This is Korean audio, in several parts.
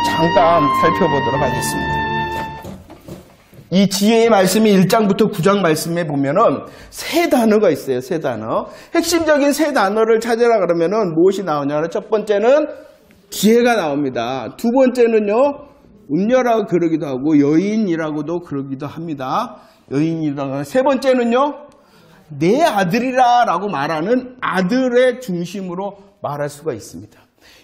잠깐 살펴보도록 하겠습니다. 이 지혜의 말씀이 1장부터 9장 말씀에 보면은 세 단어가 있어요. 세 단어. 핵심적인 세 단어를 찾으라 그러면은 무엇이 나오냐면 첫 번째는 지혜가 나옵니다. 두 번째는요, 음녀라고 그러기도 하고 여인이라고도 그러기도 합니다. 여인이라고. 세 번째는요, 내 아들이라 라고 말하는 아들의 중심으로 말할 수가 있습니다.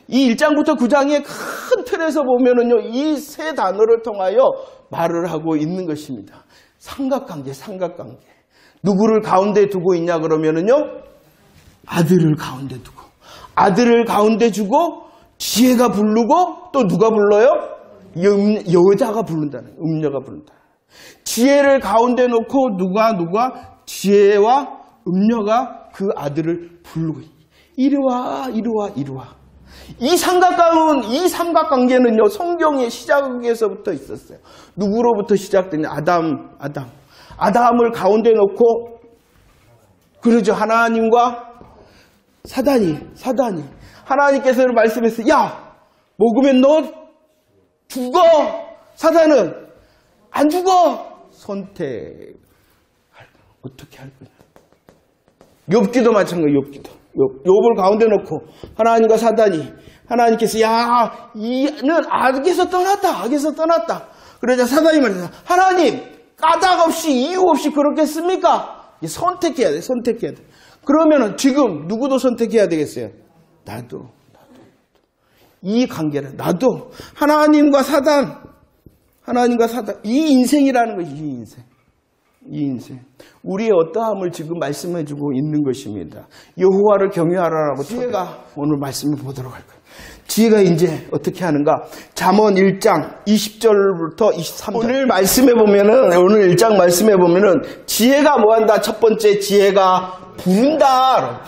이 1장부터 9장의 큰 틀에서 보면은요, 이 세 단어를 통하여 말을 하고 있는 것입니다. 삼각관계, 삼각관계. 누구를 가운데 두고 있냐 그러면은요, 아들을 가운데 두고, 아들을 가운데 주고, 지혜가 부르고, 또 누가 불러요? 여자가 부른다는, 음녀가 부른다. 지혜를 가운데 놓고 누가 지혜와 음녀가 그 아들을 부르고, 이리 와, 이리 와, 이리 와. 이 삼각관계는요, 성경의 시작에서부터 있었어요. 누구로부터 시작되냐? 아담을 가운데 놓고, 그러죠. 하나님과 사단이. 하나님께서 말씀했어요. 야, 먹으면 너 죽어. 사단은 안 죽어. 선택. 어떻게 할 거냐. 욥기도 마찬가지예요. 욥을 가운데 놓고 하나님과 사단이, 하나님께서 야, 이는 악에서 떠났다. 그러자 사단이 말해서 하나님, 까닭 없이 이유 없이 그렇겠습니까? 선택해야 돼. 그러면은 지금 누구도 선택해야 되겠어요? 나도. 이 관계는 나도 하나님과 사단, 이 인생이라는 거지. 이 인생. 우리의 어떠함을 지금 말씀해주고 있는 것입니다. 여호와를 경외하라라고 지혜가 오늘 말씀을 보도록 할 거예요. 지혜가 이제 어떻게 하는가? 잠언 1장 20절부터 23절. 오늘 말씀해 보면은, 오늘 1장 말씀해 보면은 지혜가 뭐 한다? 첫 번째, 지혜가 부른다.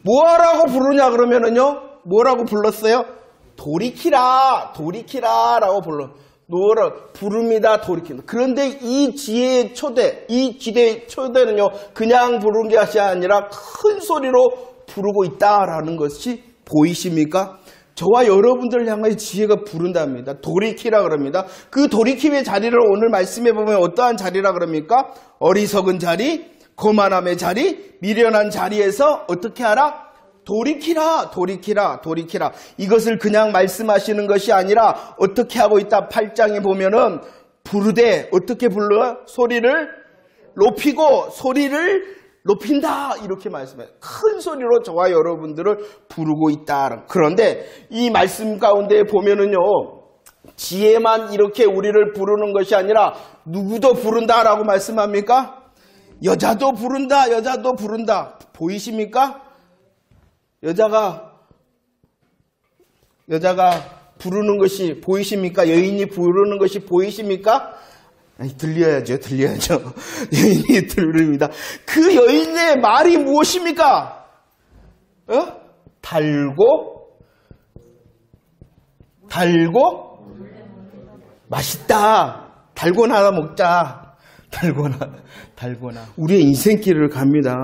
뭐하라고 부르냐 그러면은요, 뭐라고 불렀어요? 돌이키라라고 불러. 부릅니다. 돌이킨다. 그런데 이 지혜의 초대는요, 그냥 부르는 것이 아니라 큰 소리로 부르고 있다라는 것이 보이십니까? 저와 여러분들을 향하여 지혜가 부른답니다. 돌이키라 그럽니다. 그 돌이킴의 자리를 오늘 말씀해 보면 어떠한 자리라 그럽니까? 어리석은 자리, 거만함의 자리, 미련한 자리에서 어떻게 하라? 돌이키라. 이것을 그냥 말씀하시는 것이 아니라 어떻게 하고 있다? 8장에 보면은 부르되 어떻게 불러요? 소리를 높이고 소리를 높인다. 이렇게 말씀해요. 큰 소리로 저와 여러분들을 부르고 있다. 그런데 이 말씀 가운데 보면은요, 지혜만 이렇게 우리를 부르는 것이 아니라 누구도 부른다라고 말씀합니까? 여자도 부른다. 보이십니까? 여자가 부르는 것이 보이십니까? 여인이 부르는 것이 보이십니까? 아니, 들려야죠. 여인이 들립니다. 그 여인의 말이 무엇입니까? 달고 맛있다. 달고나 먹자. 달고나. 우리의 인생길을 갑니다.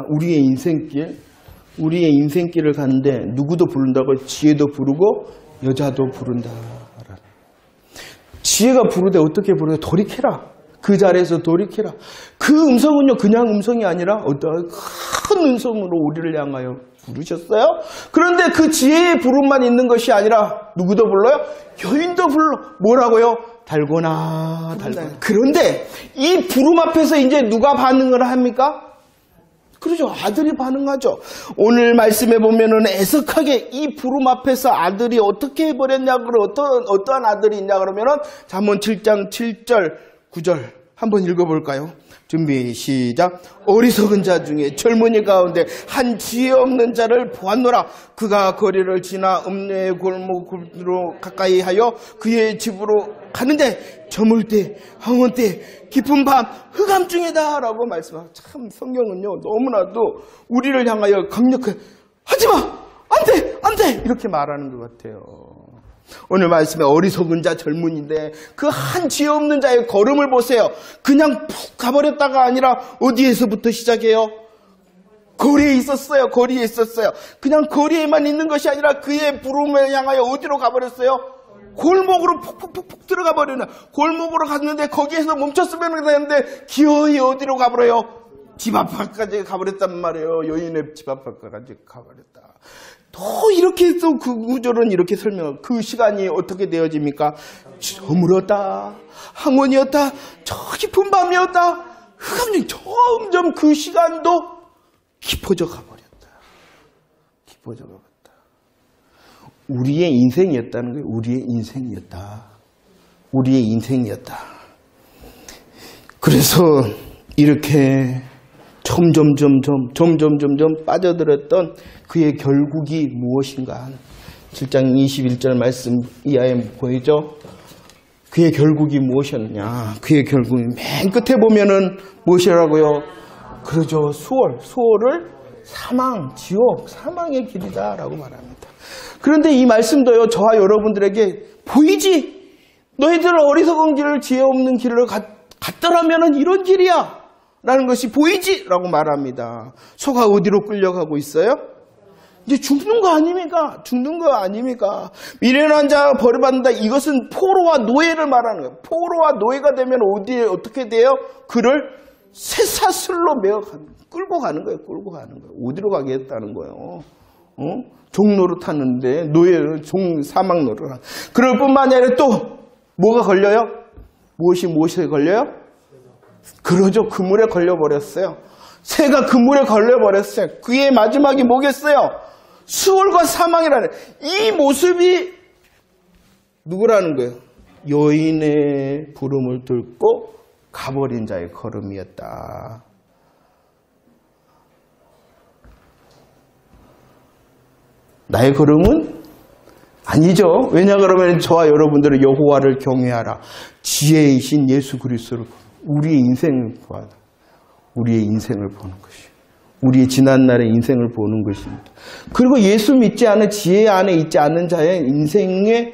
우리의 인생길을 가는데 누구도 부른다고? 지혜도 부르고 여자도 부른다. 지혜가 부르되 어떻게 부르냐? 돌이켜라. 그 자리에서 돌이켜라. 그 음성은요, 그냥 음성이 아니라 어떤 큰 음성으로 우리를 향하여 부르셨어요. 그런데 그 지혜의 부름만 있는 것이 아니라 누구도 불러요? 여인도 불러. 뭐라고요? 달고나. 그런데 이 부름 앞에서 이제 누가 반응을 합니까? 그렇죠. 아들이 반응하죠. 오늘 말씀해 보면은 애석하게 이 부름 앞에서 아들이 어떻게 해버렸냐, 어떠한 아들이 있냐 그러면은 잠언 7장 7절 9절 한번 읽어볼까요? 준비 시작. 어리석은 자 중에 젊은이 가운데 한 지혜 없는 자를 보았노라. 그가 거리를 지나 음녀의 골목으로 가까이 하여 그의 집으로 가는데 저물 때 황혼 때 깊은 밤 흑암중에다 라고 말씀하고, 참 성경은요 너무나도 우리를 향하여 강력하게 하지마, 안돼 이렇게 말하는 것 같아요. 오늘 말씀에 어리석은 자 젊은인데 그 한 지혜 없는 자의 걸음을 보세요. 그냥 푹 가버렸다가 아니라 어디에서부터 시작해요? 거리에 있었어요. 그냥 거리에만 있는 것이 아니라 그의 부름을 향하여 어디로 가버렸어요? 골목으로 푹푹푹 들어가 버리나. 골목으로 갔는데 거기에서 멈췄으면 되는데 기어이 어디로 가버려요? 집 앞까지 가버렸단 말이에요. 여인의 집 앞까지 가버렸다. 또 이렇게 또 그 구절은 이렇게 설명하고 그 시간이 어떻게 되어집니까? 저물었다. 항원이었다. 저 깊은 밤이었다. 흑암이 점점 그 시간도 깊어져 가버렸다. 깊어져 가버렸다. 우리의 인생이었다는 거예요. 우리의 인생이었다. 우리의 인생이었다. 그래서 이렇게 점점 빠져들었던 그의 결국이 무엇인가. 7장 21절 말씀 이하에 보이죠? 그의 결국이 무엇이었느냐. 그의 결국이 맨 끝에 보면은 무엇이라고요? 그러죠. 수월을 사망, 지옥, 사망의 길이다 라고 말합니다. 그런데 이 말씀도요, 저와 여러분들에게 보이지? 너희들 어리석은 길을 지혜 없는 길을 갔더라면은 이런 길이야 라는 것이 보이지? 라고 말합니다. 소가 어디로 끌려가고 있어요? 이제 죽는 거 아닙니까? 죽는 거 아닙니까? 미련한 자가 벌받는다. 이것은 포로와 노예를 말하는 거예요. 포로와 노예가 되면 어떻게 돼요? 그를 쇠사슬로 끌고 가는 거예요. 끌고 가는 거예요. 어디로 가겠다는 거예요? 종로로 탔는데 노예는 사막 노를. 그럴 뿐만 아니라 또 뭐가 걸려요? 무엇에 걸려요? 그러죠. 그물에 걸려버렸어요. 새가 그물에 걸려버렸어요. 그의 마지막이 뭐겠어요? 수월과 사망이라는 이 모습이 누구라는 거예요? 여인의 부름을 듣고 가버린 자의 걸음이었다. 나의 걸음은 아니죠. 왜냐 그러면 저와 여러분들은 여호와를 경외하라. 지혜이신 예수 그리스도를 우리의 인생을 보아라. 우리의 인생을 보는 것이요. 우리의 지난날의 인생을 보는 것입니다. 그리고 예수 믿지 않은 지혜 안에 있지 않는 자의 인생의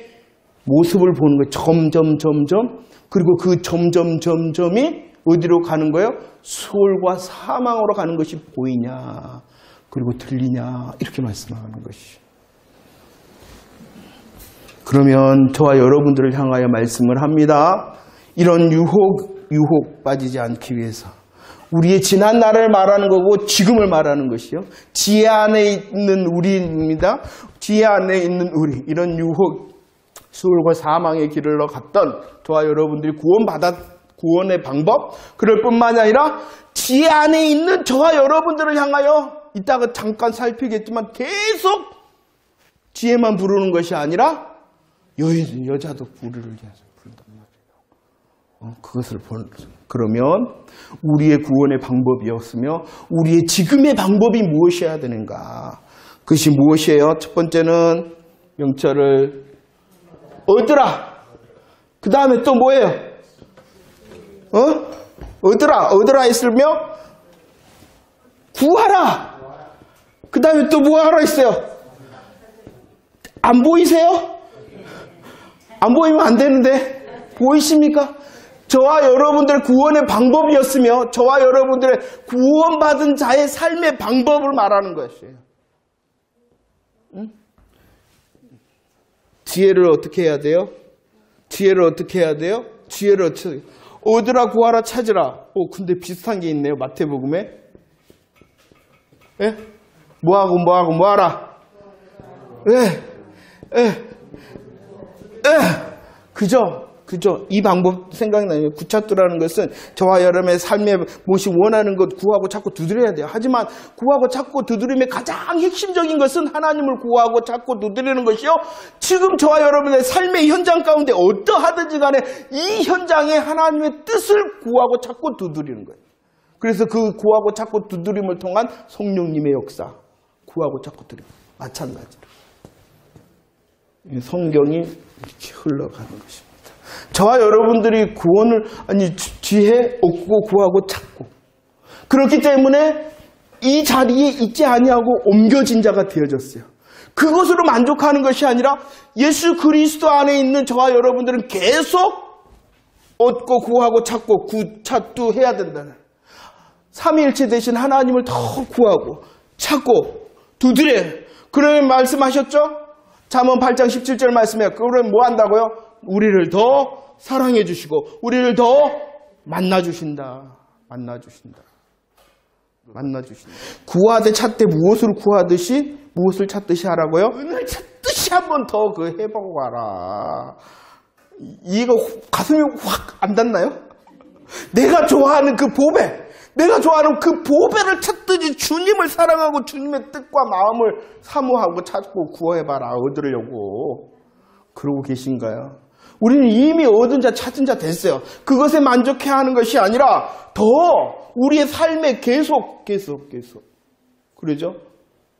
모습을 보는 거예요. 점점. 그리고 그 점점이 어디로 가는 거예요? 수월과 사망으로 가는 것이 보이냐. 그리고 들리냐. 이렇게 말씀하는 것이죠. 그러면 저와 여러분들을 향하여 말씀을 합니다. 이런 유혹 빠지지 않기 위해서 우리의 지난 날을 말하는 거고 지금을 말하는 것이요. 지혜 안에 있는 우리입니다. 지혜 안에 있는 우리. 이런 유혹, 수월과 사망의 길을 갔던 저와 여러분들이 구원의 방법, 그럴 뿐만 아니라 지혜 안에 있는 저와 여러분들을 향하여 이따가 잠깐 살피겠지만 계속 지혜만 부르는 것이 아니라 여자도 우리를 위해서 부른단 말이에요. 그것을 그러면 우리의 구원의 방법이었으며 우리의 지금의 방법이 무엇이어야 되는가? 그것이 무엇이에요? 첫 번째는 영처를 얻으라. 그 다음에 또 뭐예요? 얻으라 했으며 구하라. 그 다음에 또 뭐 하라 했어요? 안 보이세요? 안 보이면 안 되는데 보이십니까? 저와 여러분들의 구원의 방법이었으며 저와 여러분들의 구원받은 자의 삶의 방법을 말하는 것이에요. 지혜를 어떻게 해야 돼요? 지혜를 어떻게 해야 돼요? 지혜를 어떻게 얻으라 구하라 찾으라. 근데 비슷한 게 있네요. 마태복음에. 예? 뭐하라. 그죠? 이 방법 생각나요. 구찾두라는 것은 저와 여러분의 삶에 무엇이 원하는 것 구하고 찾고 두드려야 돼요. 하지만 구하고 찾고 두드림의 가장 핵심적인 것은 하나님을 구하고 찾고 두드리는 것이요. 지금 저와 여러분의 삶의 현장 가운데 어떠하든지 간에 이 현장에 하나님의 뜻을 구하고 찾고 두드리는 거예요. 그래서 그 구하고 찾고 두드림을 통한 성령님의 역사, 구하고 찾고 두드림 마찬가지로 성경이 이렇게 흘러가는 것입니다. 저와 여러분들이 지혜 얻고 구하고 찾고 그렇기 때문에 이 자리에 있지 아니하고 옮겨진 자가 되어졌어요. 그것으로 만족하는 것이 아니라 예수 그리스도 안에 있는 저와 여러분들은 계속 얻고 구하고 찾고 구찾도 해야 된다는 삼위일체 대신 하나님을 더 구하고 찾고 두드려. 그러면 말씀하셨죠? 잠언 8장 17절 말씀에 그러면 뭐 한다고요? 우리를 더 사랑해 주시고 우리를 더 만나주신다. 만나주신다. 만나주신다. 구하되 찾되 무엇을 구하듯이 무엇을 찾듯이 하라고요? 은을 찾듯이 한번 더 그 해보고 가라. 이거 가슴이 확 안 닿나요? 내가 좋아하는 그 보배, 내가 좋아하는 그 보배를 찾듯이 주님을 사랑하고 주님의 뜻과 마음을 사모하고 찾고 구해봐라. 얻으려고. 그러고 계신가요? 우리는 이미 얻은 자 찾은 자 됐어요. 그것에 만족해야 하는 것이 아니라 더 우리의 삶에 계속 그러죠?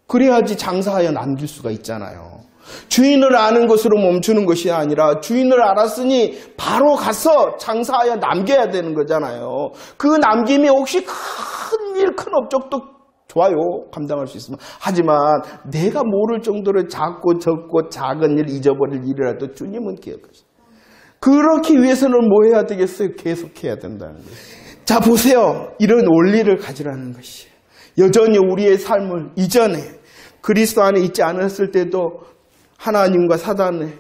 그래야지 장사하여 남길 수가 있잖아요. 주인을 아는 것으로 멈추는 것이 아니라 주인을 알았으니 바로 가서 장사하여 남겨야 되는 거잖아요. 그 남김이 혹시 큰 일, 큰 업적도 좋아요. 감당할 수 있으면. 하지만 내가 모를 정도로 작고 적고 작은 일, 잊어버릴 일이라도 주님은 기억하시죠. 그렇기 위해서는 뭐 해야 되겠어요? 계속해야 된다는 거예요. 자, 보세요. 이런 원리를 가지라는 것이에요. 여전히 우리의 삶을 이전에 그리스도 안에 있지 않았을 때도 하나님과 사단의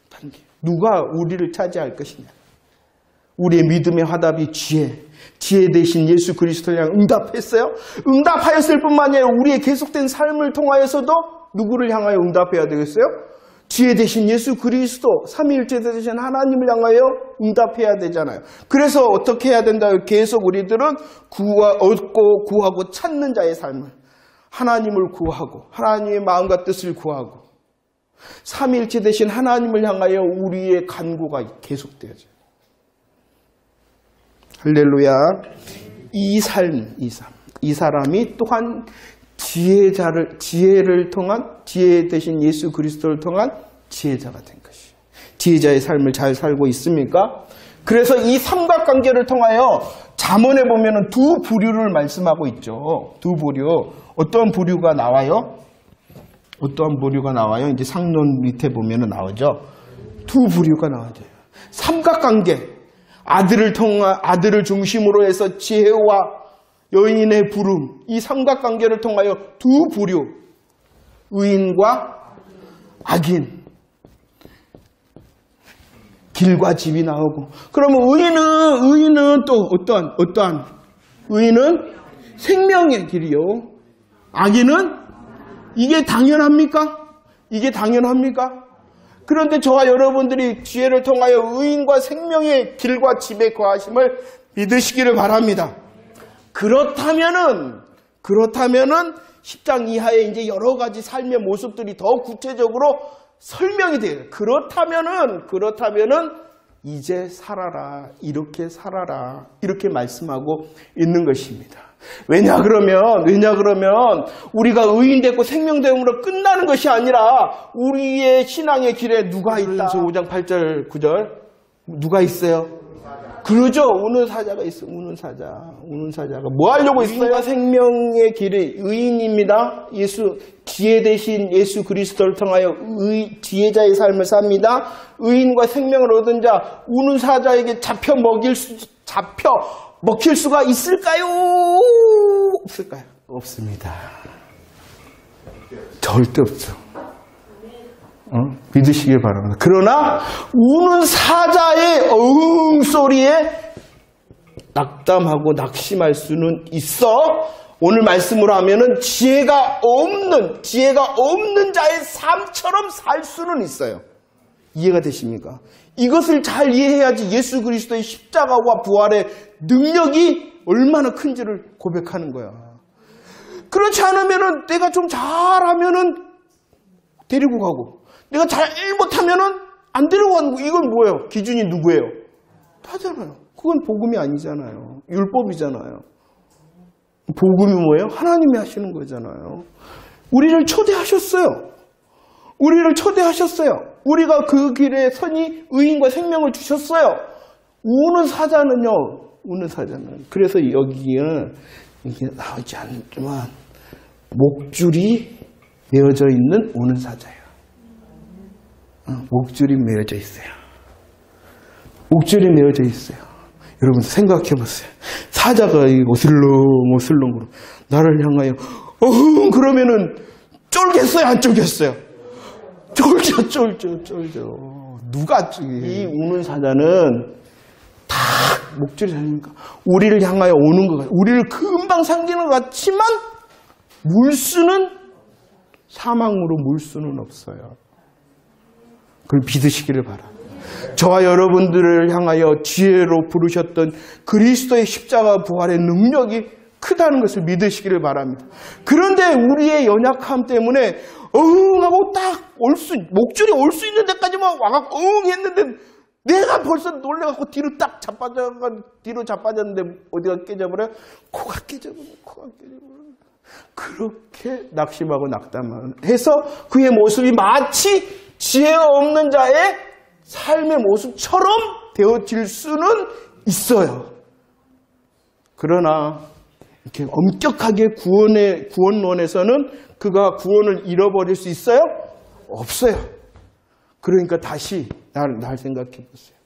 관계, 누가 우리를 차지할 것이냐. 우리의 믿음의 화답이 지혜 대신 예수 그리스도를 향해 응답했어요. 응답하였을 뿐만 아니라 우리의 계속된 삶을 통하여서도 누구를 향하여 응답해야 되겠어요? 지혜 대신 예수 그리스도, 삼위일체 되신 하나님을 향하여 응답해야 되잖아요. 그래서 어떻게 해야 된다고요? 계속 우리들은 얻고 구하고 찾는 자의 삶을, 하나님을 구하고 하나님의 마음과 뜻을 구하고 삼위일체 되신 하나님을 향하여 우리의 간구가 계속되어져요. 할렐루야. 이 사람이 또한 지혜를 통한, 지혜 대신 예수 그리스도를 통한 지혜자가 된 것이에요. 지혜자의 삶을 잘 살고 있습니까? 그래서 이 삼각관계를 통하여 잠언에 보면은 두 부류를 말씀하고 있죠. 두 부류. 어떤 부류가 나와요? 어떠한 부류가 나와요? 이제 상론 밑에 보면은 나오죠. 두 부류가 나와요. 삼각관계. 아들을 중심으로 해서 지혜와 여인의 부름. 이 삼각관계를 통하여 두 부류. 의인과 악인. 길과 집이 나오고. 그러면 의인은 또 어떠한? 의인은 생명의 길이요. 악인은 이게 당연합니까? 이게 당연합니까? 그런데 저와 여러분들이 지혜를 통하여 의인과 생명의 길과 집에 거하심을 믿으시기를 바랍니다. 그렇다면은 10장 이하의 이제 여러 가지 삶의 모습들이 더 구체적으로 설명이 돼요. 그렇다면은 이제 살아라. 이렇게 살아라. 이렇게 말씀하고 있는 것입니다. 왜냐 그러면 우리가 의인 됐고 생명됨으로 끝나는 것이 아니라 우리의 신앙의 길에 누가 있다. 5장 8절 9절 누가 있어요? 그러죠. 우는 사자가 있어. 우는 사자가 뭐 하려고 있어요? 의인과 생명의 길이 의인입니다. 지혜 대신 예수 그리스도를 통하여 지혜자의 삶을 삽니다. 의인과 생명을 얻은 자 우는 사자에게 잡혀 먹힐 수가 있을까요? 없을까요? 없습니다. 절대 없죠. 믿으시길 바랍니다. 그러나 우는 사자의 소리에 낙담하고 낙심할 수는 있어. 오늘 말씀으로 하면은 지혜가 없는 자의 삶처럼 살 수는 있어요. 이해가 되십니까? 이것을 잘 이해해야지 예수 그리스도의 십자가와 부활의 능력이 얼마나 큰지를 고백하는 거야. 그렇지 않으면은 내가 좀 잘하면은 데리고 가고 내가 잘 못하면은 안 데리고 가는 거. 이건 뭐예요? 기준이 누구예요? 다잖아요. 그건 복음이 아니잖아요. 율법이잖아요. 복음이 뭐예요? 하나님이 하시는 거잖아요. 우리를 초대하셨어요. 우리가 그 길에 서니 의인과 생명을 주셨어요. 우는 사자는 그래서 여기는 이게 나오지 않지만 목줄이 메어져 있는 우는 사자예요. 목줄이 메어져 있어요. 여러분 생각해 보세요. 사자가 오슬렁오슬렁 나를 향하여 그러면은 쫄겠어요? 안 쫄겠어요? 쫄죠. 누가 이 우는 사자는 다 목줄이 달리니까 우리를 향하여 오는 것 같아요. 우리를 금방 상기는 것 같지만 사망으로 물 수는 없어요. 그걸 믿으시기를 바랍니다. 저와 여러분들을 향하여 지혜로 부르셨던 그리스도의 십자가 부활의 능력이 크다는 것을 믿으시기를 바랍니다. 그런데 우리의 연약함 때문에 하고 딱 목줄이 올 수 있는 데까지만 와갖고 했는데 내가 벌써 놀래갖고 뒤로 자빠졌는데 어디가 깨져버려요? 코가 깨져버려요. 그렇게 낙심하고 낙담해서 그의 모습이 마치 지혜가 없는 자의 삶의 모습처럼 되어질 수는 있어요. 그러나 이렇게 엄격하게 구원론에서는 그가 구원을 잃어버릴 수 있어요? 없어요. 그러니까 다시 날 생각해 보세요.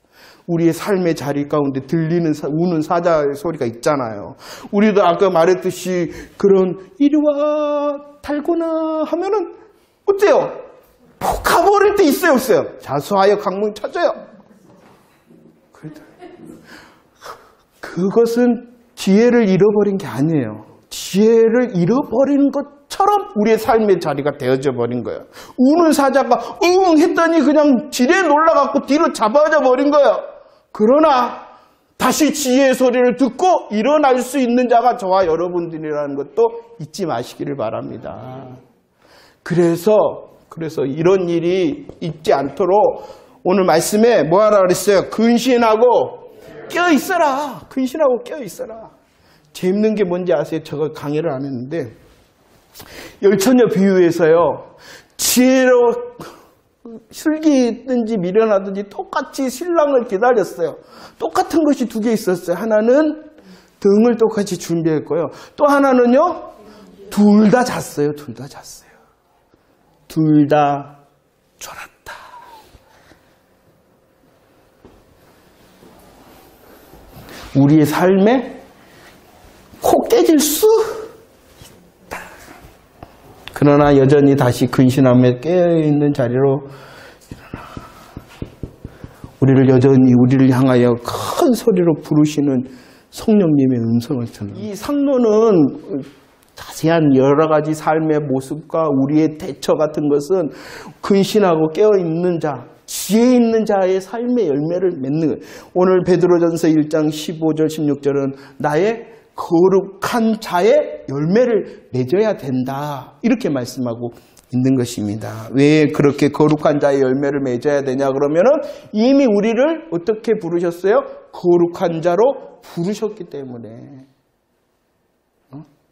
우리의 삶의 자리 가운데 들리는 우는 사자의 소리가 있잖아요. 우리도 아까 말했듯이 그런 이리와 달고나 하면은 어때요? 가버릴 때 있어요, 없어요? 자수하여 강문 찾아요. 그것은 지혜를 잃어버린 게 아니에요. 지혜를 잃어버리는 것처럼 우리의 삶의 자리가 되어져 버린 거예요. 우는 사자가 했더니 그냥 지레 놀라갖고 뒤로 잡아져 버린 거예요. 그러나 다시 지혜의 소리를 듣고 일어날 수 있는 자가 저와 여러분들이라는 것도 잊지 마시기를 바랍니다. 그래서 이런 일이 있지 않도록 오늘 말씀에 뭐 하라 그랬어요? 근신하고 깨어있어라. 근신하고 깨어있어라. 재밌는 게 뭔지 아세요? 제가 강의를 안 했는데 열처녀 비유에서요. 지혜로 슬기든지 미련하든지 똑같이 신랑을 기다렸어요. 똑같은 것이 두 개 있었어요. 하나는 등을 똑같이 준비했고요. 또 하나는요. 둘 다 잤어요. 둘 다 졸았다. 우리의 삶에 코 깨질 수 있다. 그러나 여전히 다시 근신하며 깨어있는 자리로 일어나. 우리를 향하여 큰 소리로 부르시는 성령님의 음성을 듣는. 이 상론은 자세한 여러 가지 삶의 모습과 우리의 대처 같은 것은 근신하고 깨어있는 자, 지혜 있는 자의 삶의 열매를 맺는 거예요. 오늘 베드로전서 1장 15절 16절은 나의 거룩한 자의 열매를 맺어야 된다. 이렇게 말씀하고 있는 것입니다. 왜 그렇게 거룩한 자의 열매를 맺어야 되냐 그러면은 이미 우리를 어떻게 부르셨어요? 거룩한 자로 부르셨기 때문에.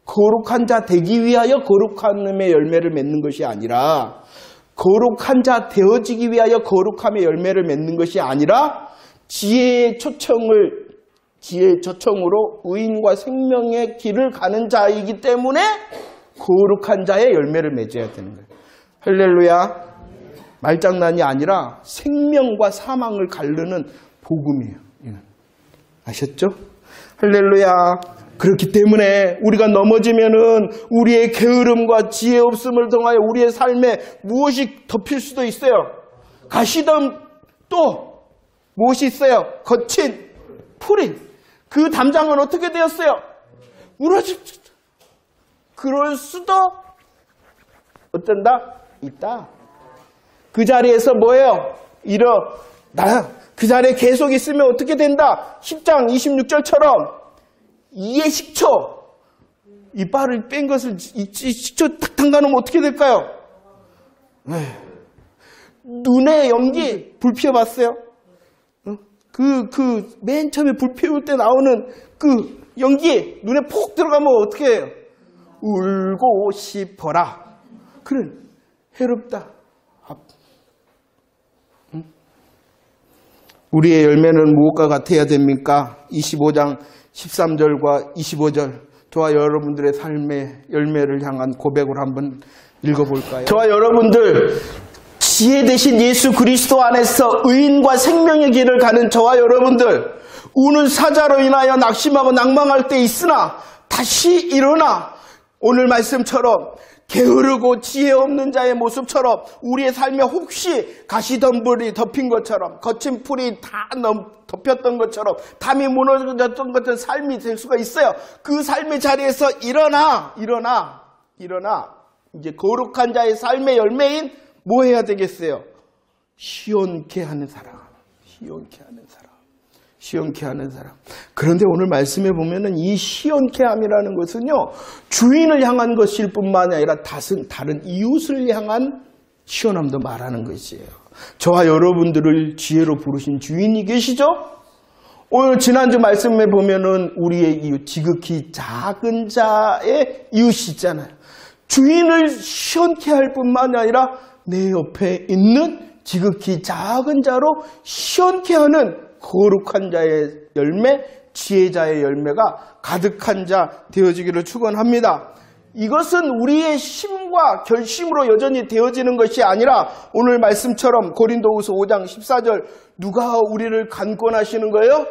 거룩한 자 되기 위하여 거룩함의 열매를 맺는 것이 아니라 거룩한 자 되어지기 위하여 거룩함의 열매를 맺는 것이 아니라 지혜의 초청으로 의인과 생명의 길을 가는 자이기 때문에 거룩한 자의 열매를 맺어야 되는 거예요. 할렐루야. 말장난이 아니라 생명과 사망을 가르는 복음이에요. 아셨죠? 할렐루야. 그렇기 때문에 우리가 넘어지면은 우리의 게으름과 지혜 없음을 통하여 우리의 삶에 무엇이 덮일 수도 있어요. 가시덤 또 무엇이 있어요? 거친 풀이. 그 담장은 어떻게 되었어요? 무너질 수도. 그럴 수도 어떤다? 있다. 그 자리에서 뭐예요? 일어나. 그 자리에 계속 있으면 어떻게 된다? 10장 26절처럼 이에 식초, 이빨을 뺀 것을 식초 탁 담가놓으면 어떻게 될까요? 눈에 연기, 불 피워봤어요? 맨 처음에 불 피울 때 나오는 그 연기, 눈에 폭 들어가면 어떻게 해요? 울고 싶어라. 그래, 해롭다. 우리의 열매는 무엇과 같아야 됩니까? 25장 13절과 25절 저와 여러분들의 삶의 열매를 향한 고백을 한번 읽어볼까요? 저와 여러분들 지혜 되신 예수 그리스도 안에서 의인과 생명의 길을 가는 저와 여러분들 우는 사자로 인하여 낙심하고 낭망할 때 있으나 다시 일어나 오늘 말씀처럼 게으르고 지혜 없는 자의 모습처럼 우리의 삶에 혹시 가시덤불이 덮인 것처럼 거친 풀이 다 덮였던 것처럼 담이 무너졌던 것처럼 삶이 될 수가 있어요. 그 삶의 자리에서 일어나. 이제 거룩한 자의 삶의 열매인 뭐 해야 되겠어요? 시원케 하는 사람. 그런데 오늘 말씀해 보면은 이 시원케함이라는 것은요, 주인을 향한 것일 뿐만 아니라 다른 이웃을 향한 시원함도 말하는 것이에요. 저와 여러분들을 지혜로 부르신 주인이 계시죠? 오늘 지난주 말씀에 보면은 우리의 이웃, 지극히 작은 자의 이웃이 있잖아요. 주인을 시원케 할 뿐만 아니라 내 옆에 있는 지극히 작은 자로 시원케 하는 거룩한 자의 열매, 지혜자의 열매가 가득한 자 되어지기를 축원합니다. 이것은 우리의 힘과 결심으로 여전히 되어지는 것이 아니라 오늘 말씀처럼 고린도후서 5장 14절 누가 우리를 간권하시는 거예요?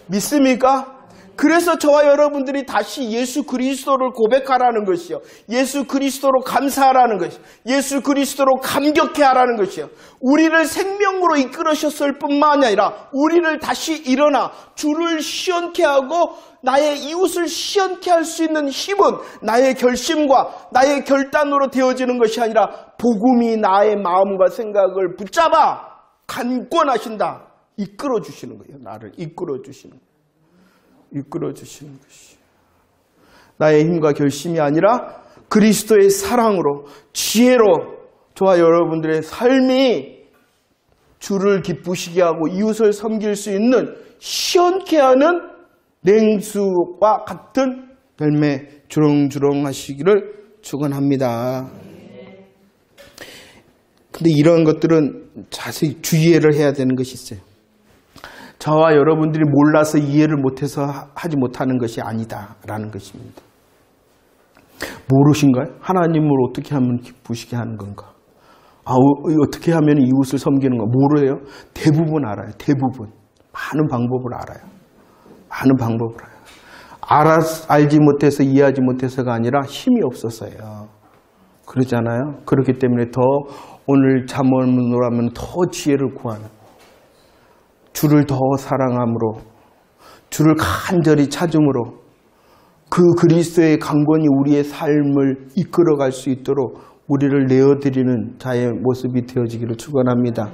믿습니까? 그래서 저와 여러분들이 다시 예수 그리스도를 고백하라는 것이요. 예수 그리스도로 감사하라는 것이요. 예수 그리스도로 감격해 하라는 것이요. 우리를 생명으로 이끌으셨을 뿐만 아니라 우리를 다시 일어나 주를 시원케 하고 나의 이웃을 시원케 할 수 있는 힘은 나의 결심과 나의 결단으로 되어지는 것이 아니라 복음이 나의 마음과 생각을 붙잡아 간권하신다. 이끌어주시는 거예요. 나를 이끌어주시는 거예요. 이끌어주시는 것이 나의 힘과 결심이 아니라 그리스도의 사랑으로 지혜로 저와 여러분들의 삶이 주를 기쁘시게 하고 이웃을 섬길 수 있는 시원케 하는 냉수와 같은 열매 주렁주렁 하시기를 축원합니다. 근데 이런 것들은 자세히 주의를 해야 되는 것이 있어요. 저와 여러분들이 몰라서 이해를 못해서 하지 못하는 것이 아니다라는 것입니다. 모르신가요? 하나님을 어떻게 하면 기쁘시게 하는 건가? 어떻게 하면 이웃을 섬기는 건가? 모르요? 대부분 알아요. 대부분. 많은 방법을 알아요. 알지 못해서 이해하지 못해서가 아니라 힘이 없어서요. 그러잖아요. 그렇기 때문에 더 오늘 잠언으로 하면 더 지혜를 구하는, 주를 더 사랑함으로, 주를 간절히 찾음으로 그 그리스도의 강권이 우리의 삶을 이끌어갈 수 있도록 우리를 내어드리는 자의 모습이 되어지기를 축원합니다.